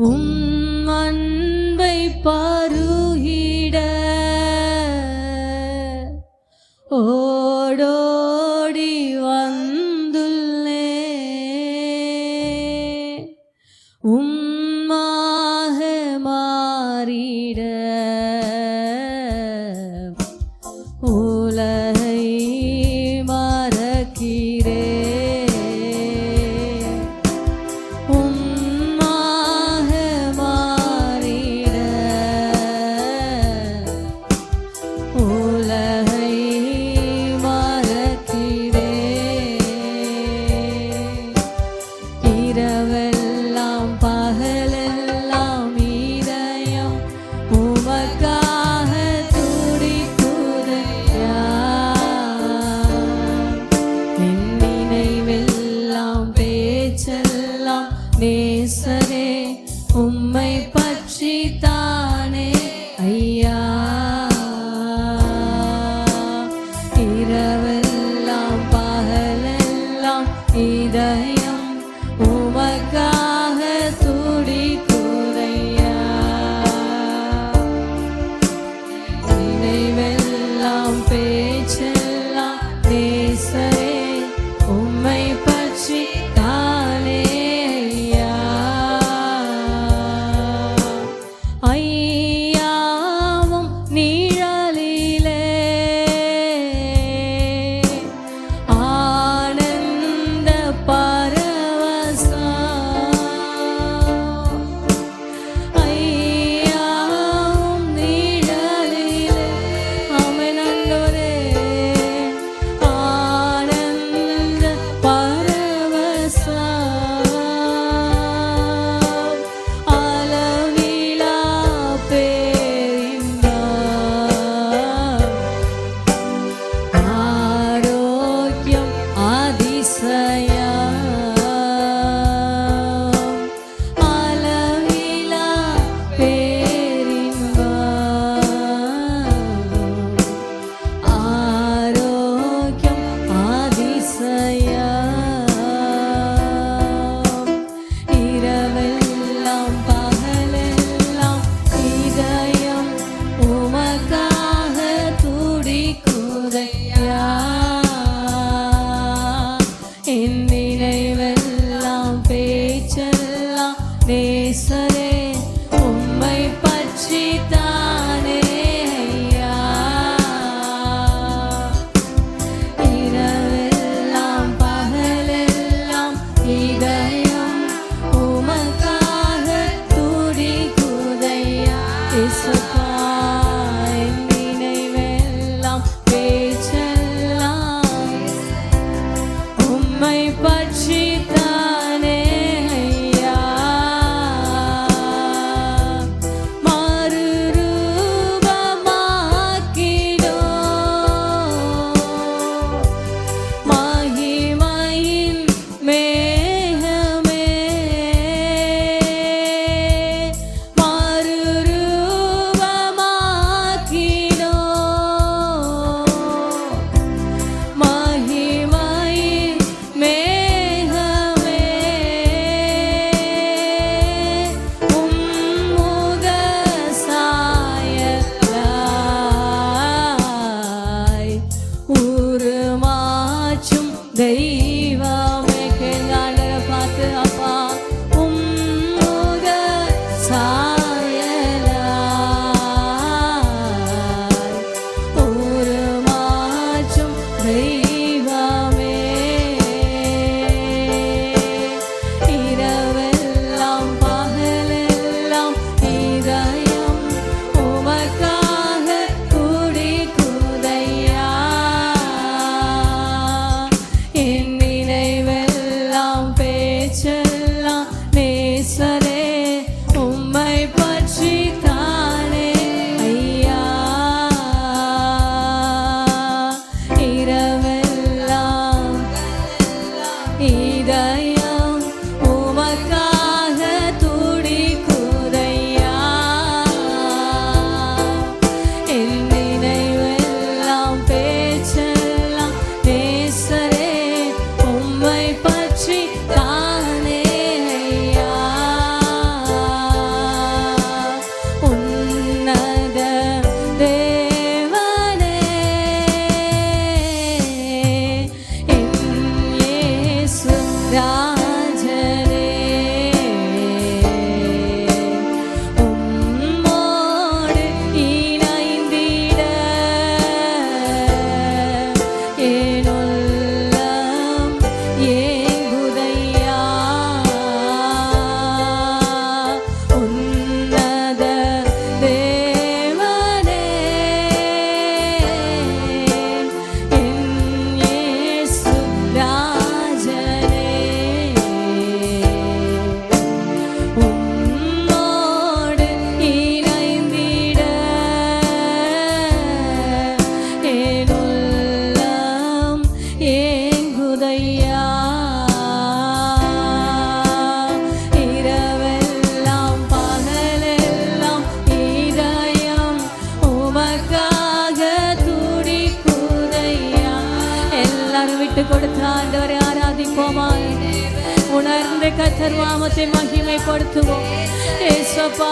உம் அன்பை பருகிட ஓடோடி வந்துள்ளே உம்மாக மாறிட உலகை மறக்கிறே இரவெல்லாம் பகலெல்லாம் இதயம் உமக்காக துடிக்குதையா. என் நினைவெல்லாம் பேச்செல்லாம் நேசரே உம்மை பற்றி தானே ஐயா. இரவெல்லாம் பகலெல்லாம் இதயம் உமக்காக துடிக்குதையா. நினைவெல்லாம் பேச்செல்லாம் நேசரே உம்மை பற்றி தானே ஐயா. ஐயாவும் நிழலிலே ஆனந்த நேசரே உம்மை பற்றி தானே ஐயா. இரவெல்லாம் பகலெல்லாம் இதயம் உமக்காக துடிக்குதையா. இயேசுப்பா என் நினைவெல்லாம் பேச்செல்லாம் உம்மை பற்றி தானே ஐயா. தெய்வமே கேங்காண்டரை பார்த்து அப்பா உம்முக சாயலாய் ஒரு மாற்றும் தெய்வமே. இரவெல்லாம் பகலெல்லாம் இதயம் உமக்காக துடிக்குதையா. பேச்செல்லாம் நேசரே உம்மை கர்த்தர் நாமத்தை மகிமைப்படுத்துவோம். ஏசப்பா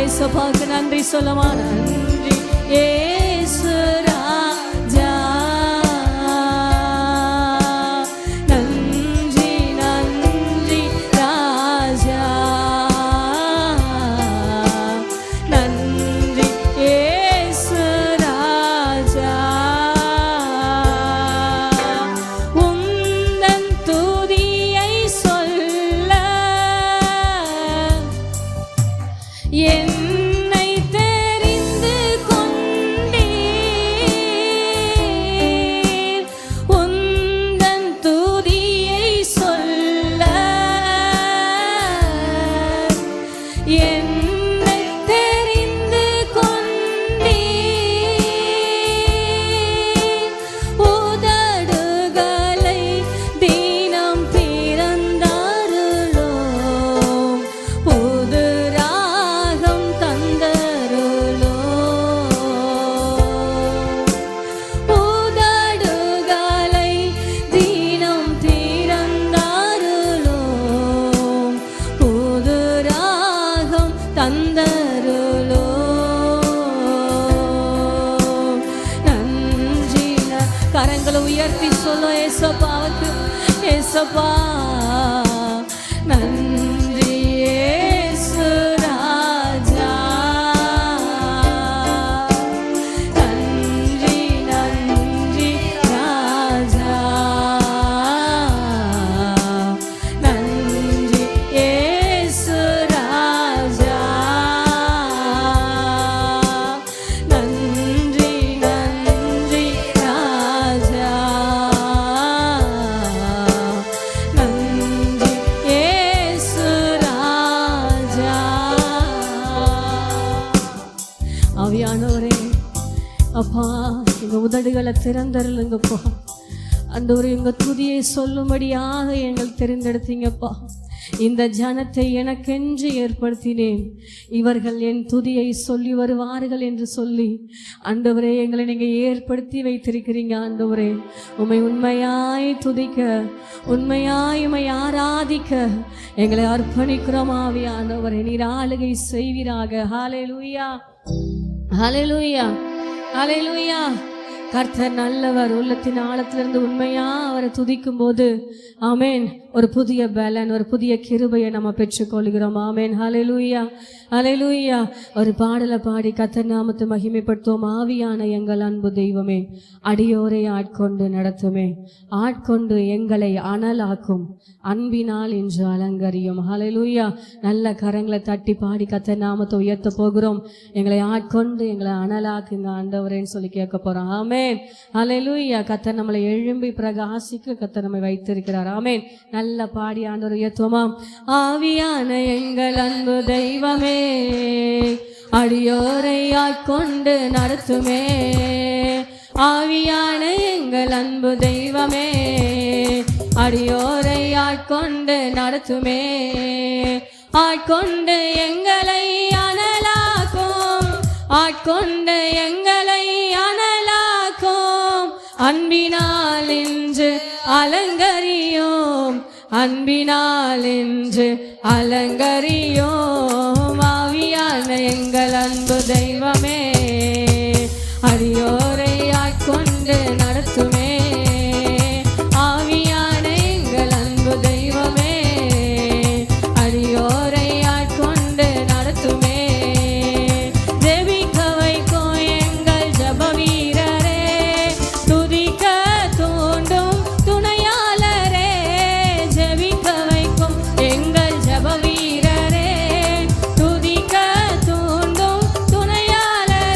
ஏசப்பாக்கு நன்றி சொல்லமா? நன்றி ஏசு ராஜா, நன்றி நன்றி ராஜா, நன்றி ஏசு ராஜா. உந்தன் துதியை சொல்ல என்னை தெரிந்து கொண்டீர். உந்தன் துதியை சொல்ல என்னை தெரிந்து கொண்டீர். உதடுகளை தினம் திறந்தாருளோம், புது ராகம் தந்தருளோம். உதடுகளை தினம் திறந்தாருளோம், புது ராகம் தந்தருளோம். நன்றி. கரங்களை உயர்த்தி சொல்லும் ஏசப்பாவுக்கு. ஏசப்பா நன்றி ஏசு ராஜா, நன்றி நன்றி ராஜா, நன்றி ஏசு ராஜா, நன்றி நன்றி ராஜா, நன்றி ஆவியானவரே, அப்பா எங்க உதடுகளை திறந்தருளுங்கப்பா. ஆண்டவரே, எங்க துதியை சொல்லும்படியாக எங்கள் தெரிந்தெடுத்தீங்கப்பா. இந்த ஜனத்தை எனக்கென்று ஏற்படுத்தினேன், இவர்கள் என் துதியை சொல்லி வருவார்கள் என்று சொல்லி ஆண்டவரே எங்களை நீங்கள் ஏற்படுத்தி வைத்திருக்கிறீங்க. ஆண்டவரே, உம்மை உண்மையாய் துதிக்க, உண்மையாய் உம்மை ஆராதிக்க எங்களை அர்ப்பணிக்கிறோம். ஆவியானவரே, நீர் ஆளுகை செய்வீராக. ஹல்லேலூயா, ஹல்லேலூயா, ஹல்லேலூயா. கர்த்தர் நல்லவர். உள்ளத்தின் ஆழத்திலிருந்து உண்மையா அவரை துதிக்கும் போது ஆமேன், ஒரு புதிய பலன், ஒரு புதிய கிருபையை நம்ம பெற்றுக்கொள்கிறோம். ஆமேன், ஹல்லேலூயா, ஹல்லேலூயா. ஒரு பாடலை பாடி கர்த்தர் நாமத்தை மகிமைப்படுத்துவோம். ஆவியான எங்கள் அன்பு தெய்வமே, அடியோரை ஆட்கொண்டு நடத்துமே, ஆட்கொண்டு எங்களை அனலாக்கும், அன்பினால் இன்று அலங்கரியும். ஹல்லேலூயா. நல்ல கரங்களை தட்டி பாடி கர்த்தர் நாமத்தை உயர்த்த போகிறோம். எங்களை ஆட்கொண்டு எங்களை அனலாக்குங்க ஆண்டவரேன்னு சொல்லி கேட்க போறோம். ஆமேன், ஹல்லேலூயா. கர்த்தர் நம்மளை எழும்பி பிரகாசிக்க கர்த்தர் நம்மை வைத்திருக்கிறார். ஆமேன். நல்ல பாடி ஆண்டவர் உயர்த்துவோமாம். ஆவியான எங்கள் அன்பு தெய்வமே, அடியோரை ஆட்கொண்டு நடத்துமே, ஆவியான எங்கள் அன்பு தெய்வமே, அடியோரை ஆட்கொண்டு நடத்துமே, ஆட்கொண்டு எங்களை அனலாக்கும், ஆட்கொண்டு எங்களை அனலாக்கும், அன்பினால் இன்று அலங்கரியோம், அன்பினால் இன்று அலங்கரியோம். ஆவியான எங்கள் அன்பு தெய்வமே, அடியோரை ஆட்கொண்டு நடத்துமே, ஆவியான எங்கள் அன்பு தெய்வமே, அடியோரை ஆட்கொண்டு நடத்துமே, ஜெபிக்க வைக்கும் எங்கள் ஜெப வீரரே, துதிக்க தூண்டும் துணையாளரே, ஜெபிக்க வைக்கும் எங்கள் ஜெப வீரரே, துதிக்க தூண்டும் துணையாளரே,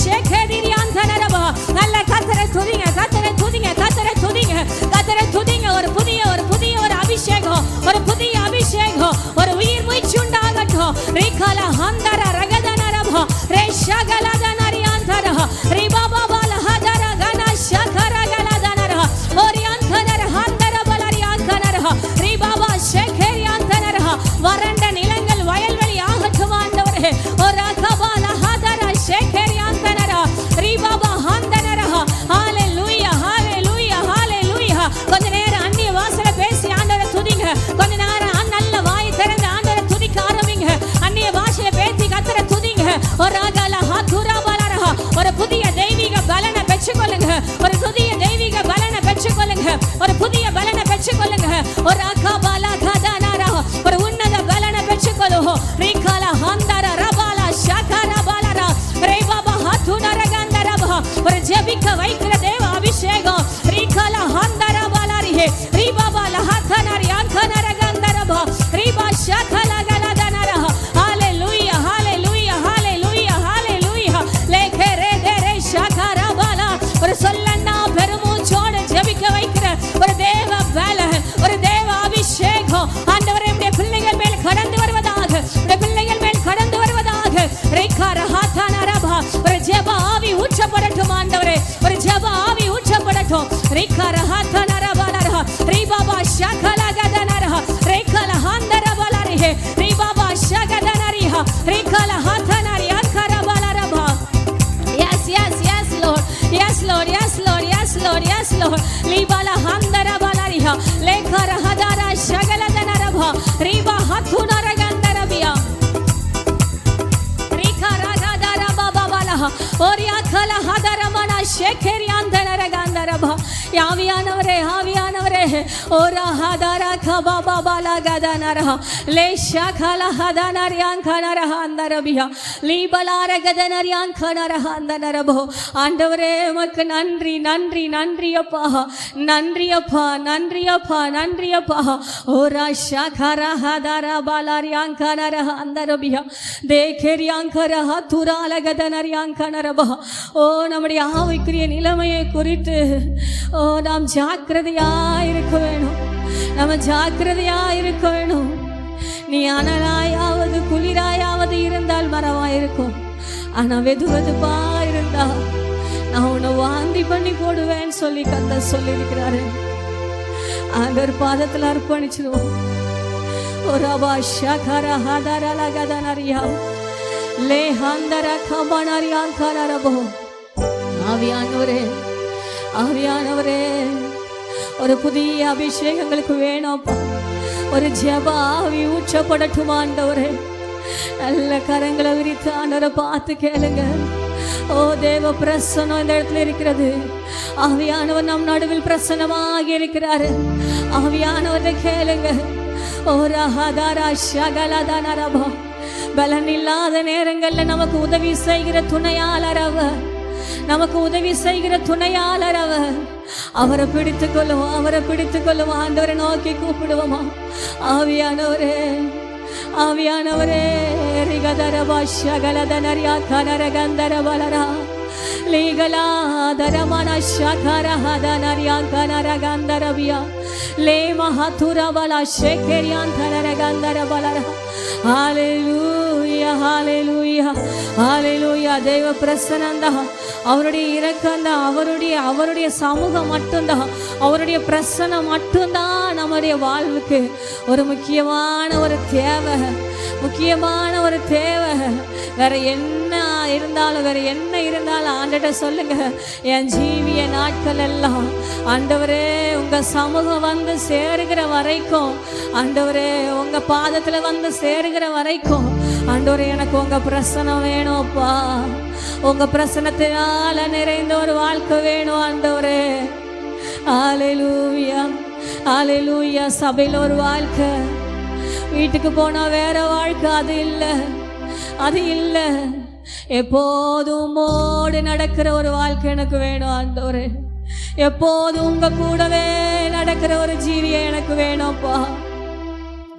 ஷேகேரியாந்தனரபா. நல்ல கர்த்தரை துதிங்க, கர்த்தரை துதிங்க, கர்த்தரை துதிங்க, கர்த்தரை துதிங்க. ஒரு புதிய ஒரு அபிஷேகம், ஒரு புதிய அபிஷேகம், ஒரு உயிர் மூச்சு உண்டாகட்டும். ரிகல ஹந்தர ரகதனரபா ரேஷகலதனரியாந்தர ரிபாபால ஹதர கன ஷகரகலதனர ஓரியாந்தனர ஹந்தர பலரியாந்தனர ரிபாபா ஷேகேரியாந்தனர. வறண்ட நிலங்கள் வயல்வெளி ஆகட்டும் ஆண்டவரே. ஒரு அகபால ஹதர ஷேகேரியாந்தனர ரிபாபா ஹந்தனர. ஹalleluya ஹalleluya ஹalleluya. கொஞ்ச நேரம் அந்நிய வாசல பேசி ஆண்டவரை துதிங்க. கொஞ்ச நேரம் நல்ல வாய் திறந்து ஆண்டவரை துதிக்க ஆரம்பிங்க. அந்நிய பாஷையில பேசி கர்த்தரை துதிங்க. ஒரு அகல ஹதுரா பலரஹ. ஒரு புதிய தெய்வீக பலனை பெற்றுக்கொள்ளுங்க. ஒரு புதிய தெய்வீக பலனை பெற்றுக்கொள்ளுங்க. ஒரு புதிய பலனை பெற்றுக்கொள்ளுங்க. ஒரு அகபால கதனரஹ. ஒரு உன்னத பலனை பெற்றுக்கொள்ளுங்க. ரிகல ஹந்தர ரபால ஷகர பலர ரேபாபா ஹதுனர கந்தரபா. ஒரு ஜெபிக்க வைக்கிற தேவ அபிஷேகம். ரிகல ஹந்தர பலரிஹே ரிபாபா லஹதனரி அங்கனர கந்தரபா ரிபா ஷகல கலதனர. ஹalleluya ஹalleluya ஹalleluya ஹalleluya. லேகரே தேரே ஷகர பல. ஒரு சொல்லன்னா பெருமூச்சோடு ஜெபிக்க வைக்கிற ஒரு தேவ பலன், ஒரு தேவ அபிஷேகம் ஆண்டவரே உம்முடைய பிள்ளைகள் மேல் கடந்து வருவதாக, உம்முடைய பிள்ளைகள் மேல் கடந்து வருவதாக. ரிகர ஹதனரபா. ஒரு ஜெப ஆவி ஊற்றப்படட்டும் ஆண்டவரே. ஒரு ஜெப ஆவி ஊற்றப்படட்டும். ரிகர ஹதனரபலர ரிபாபா ஷகல கதனர ரிகல ஹந்தரபலரிஹே ரிபாபா ஷகதனரிஹ ரிகல ஹதனரி அங்கரபலரபா. Yes, yes, yes, Lord. Yes, Lord. Yes, Lord. Yes, Lord. Yes, Lord. Libala handara balariha. Lekara hadara shagala danarabha. Riba hathunara gandarabia. Rikara hadara baba balaha. Oriya khala hadara mana shekeriyandanara gandarabha. யாவியானவரே ஆவியானவரே. ஓரா ஹதரா கபாபா பாலா கதனரஹ லேஷா கலா ஹதனரியான் கனரஹ அந்தரபியா லீபலார கதனரியான் கனரஹ அந்தனரபோ. ஆண்டவரே உமக்கு நன்றி நன்றி நன்றி அப்பா, நன்றி அப்பா, நன்றி அப்பா, நன்றி அப்பா. ஓரா ஷகரா ஹதரா பாலாரியான் கனரஹ அந்தரபியா தேகேரியான் கரஹ துரால கதனரியான் கனரபா. ஓ நம்முடைய ஆவிக்குரிய நிலைமையை குறித்து நாம் ஜாக்கிரதையா இருக்க வேணும். நம்ம ஜாக்கிரதையா இருக்க வேணும். நீ அனலாயாவது குளிராயாவது இருந்தால் மரமாயிருக்கும். ஆனா வெது வெதுப்பா இருந்தா நான் உன்னை வாந்தி பண்ணி போடுவேன்னு சொல்லி கர்த்தர் சொல்லியிருக்கிறாரு. ஆண்டவர் பாதத்தில் அர்ப்பணிச்சிருவோம். ஒரு அபாஷா கர ஹதரல கதனரியா லே ஹந்தர கபனரியான் கரரபோ. ஆவியானவரே ஆவியானவரே ஒரு புதிய அபிஷேகங்களுக்கு வேணும்ப்பா. ஒரு ஜெப ஆவி ஊற்றப்படட்டும் ஆண்டவரே. நல்ல கரங்களை விரித்து ஆண்டவரை பார்த்து கேளுங்க. ஓ தேவ பிரசன்னம் இந்த இடத்துல இருக்கிறது. ஆவியானவர் நம் நடுவில் பிரசன்னமாக இருக்கிறாரு. ஆவியானவரை கேளுங்க. ஓ ரஹதரா ஷகலதனரபா. பலன் இல்லாத நேரங்கள்ல நமக்கு உதவி செய்கிற துணையாளர் அவர். நமக்கு உதவி செய்கிற துணையாளர் அவர். அவரை பிடித்து கொள்ளுவோம், அவரை பிடித்து கொள்ளுவோம். ஆண்டவரை நோக்கி கூப்பிடுவோமா? ஆவியானவரே ஆவியானவரே ரிகதரபா ஷகலதனரியா கனர கந்தர பலரா லீகலா தரமன ஷகர ஹதனரியா கனர கந்தரபியா லே மஹதுரபலா ஷேகரியான் கனர கந்தர பலரா. ஹalleluya ஹalleluya ஹalleluya. தேவ பிரசன்னம்தான், அவருடைய இரக்கம்தான், அவருடைய சமூகம் மட்டும்தான், அவருடைய பிரசன்னம் மட்டும்தான் நம்முடைய வாழ்வுக்கு ஒரு முக்கியமான ஒரு தேவை, முக்கியமான ஒரு தேவை. வேற என்ன இருந்தாலும் ஆண்டவர்கிட்ட சொல்லுங்க. என் ஜீவிய நாட்கள் எல்லாம் ஆண்டவரே உங்க சமூகம் வந்து சேருகிற வரைக்கும், ஆண்டவரே உங்க பாதத்துல வந்து சேருகிற வரைக்கும் ஆண்டவரே எனக்கு உங்க பிரசன்னம் வேணும்ப்பா. உங்க பிரசன்னத்தினால நிறைந்த ஒரு வாழ்க்கை வேணும் ஆண்டவரே. ஹalleluya ஹalleluya. சபையில் ஒரு வாழ்க்கை, வீட்டுக்கு போனா வேற வாழ்க்கை, அது இல்லை. எப்போதும் ஓடி நடக்கிற ஒரு வாழ்க்கை எனக்கு வேணும் ஆண்டவரே. எப்போதும் உங்க கூடவே நடக்கிற ஒரு ஜீவியை எனக்கு வேணும்ப்பா.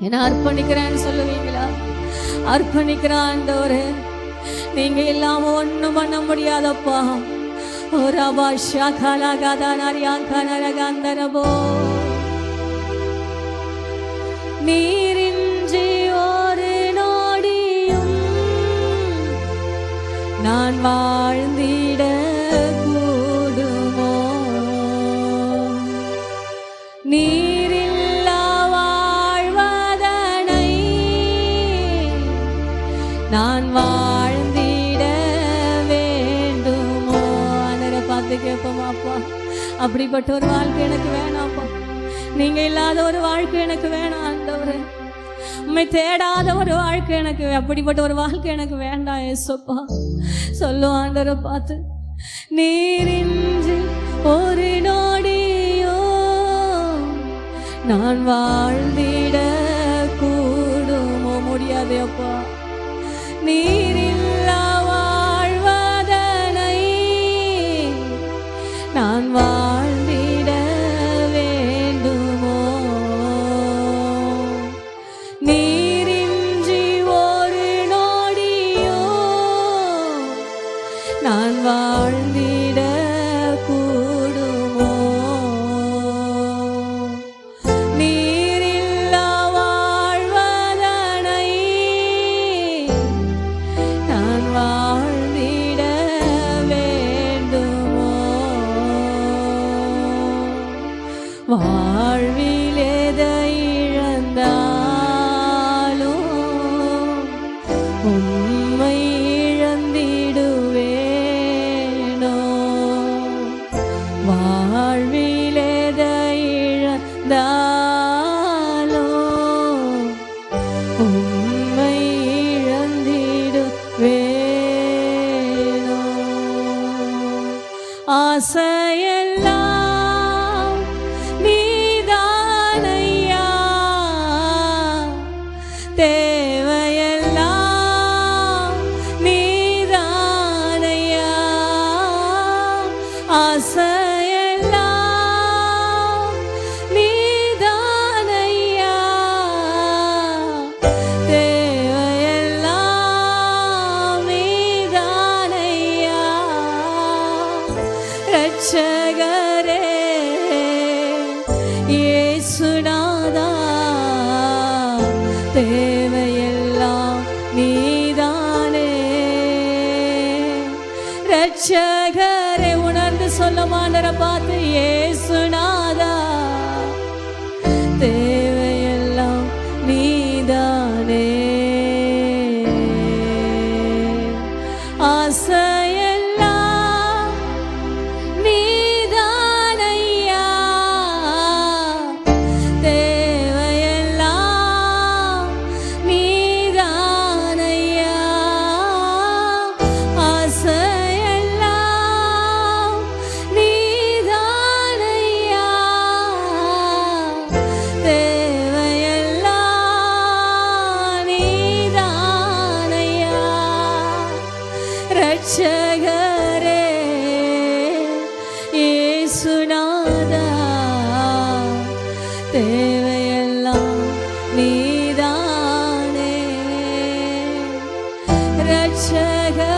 என்ன அர்ப்பணிக்கிறேன்னு சொல்லுவீங்களா? அர்ப்பணிக்கிற ஆண்டவரே, நீங்க இல்லாம ஒண்ணும் பண்ண முடியாதப்பா. ஒரு அபாஷா கலகதனரியாங்கனரகந்தரபோ நீரின்றி ஒரு நொடியும் நான் வாழ்ந்திட கூடுமோ? நீரில்லா வாழ்வதனை நான் வாழ்ந்திட வேண்டுமோ? அனரை பார்த்து கேட்போமாப்பா, அப்படிப்பட்ட ஒரு வாழ்க்கை எனக்கு வேணாம்ப்பா. நீங்க இல்லாத ஒரு வாழ்க்கை எனக்கு வேணாம் ஆண்டவரே. உம்மை தேடாத ஒரு வாழ்க்கை எனக்கு, அப்படிப்பட்ட ஒரு வாழ்க்கை எனக்கு வேண்டாம் ஏசப்பா. சொல்லும் ஆண்டவரை பார்த்து, நீரின்றி ஒரு நொடியோ நான் வாழ்ந்திட கூடுமோ? முடியாதே அப்பா. நீரில்லா வாழ்வதனை நான் வாழ்ந்திட வேண்டுமோ? நீரின்றி ஒரு நொடியோ நான் வாழ்ந்திட கூடுமோ? நீரில்லா வாழ்வதனை நான் வாழ்ந்திட வேண்டுமோ? வாழ்வில் எதை இழந்தாலும் உம்மை இழந்திடுவேனோ? வாழ்வில் எதை இழந்தாலும் உம்மை இழந்திடுவேனோ? ஆசையெல்லாம் நீதானையா, தேவையெல்லாம் நீதானையா. ஆசையெல்லாம் நீதானையா, தேவையெல்லாம் நீதானையா. ரட்சகரே இயேசுநாதா, தேவையெல்லாம் நீதானே. ரட்சகரே உணர்ந்து சொல்ல மாண்டரை பார்த்து, இயேசுநாதா தேவையெல்லாம் நீதானே. ஆசையெல்லாம் நீதானையா, தேவையெல்லாம் நீதானையா. ஆசையெல்லாம் நீதானையா, தேவையெல்லாம் நீதானையா. ரட்சகரே இயேசுநாதா, தேவையெல்லாம் நீதானே. ரட்சகரே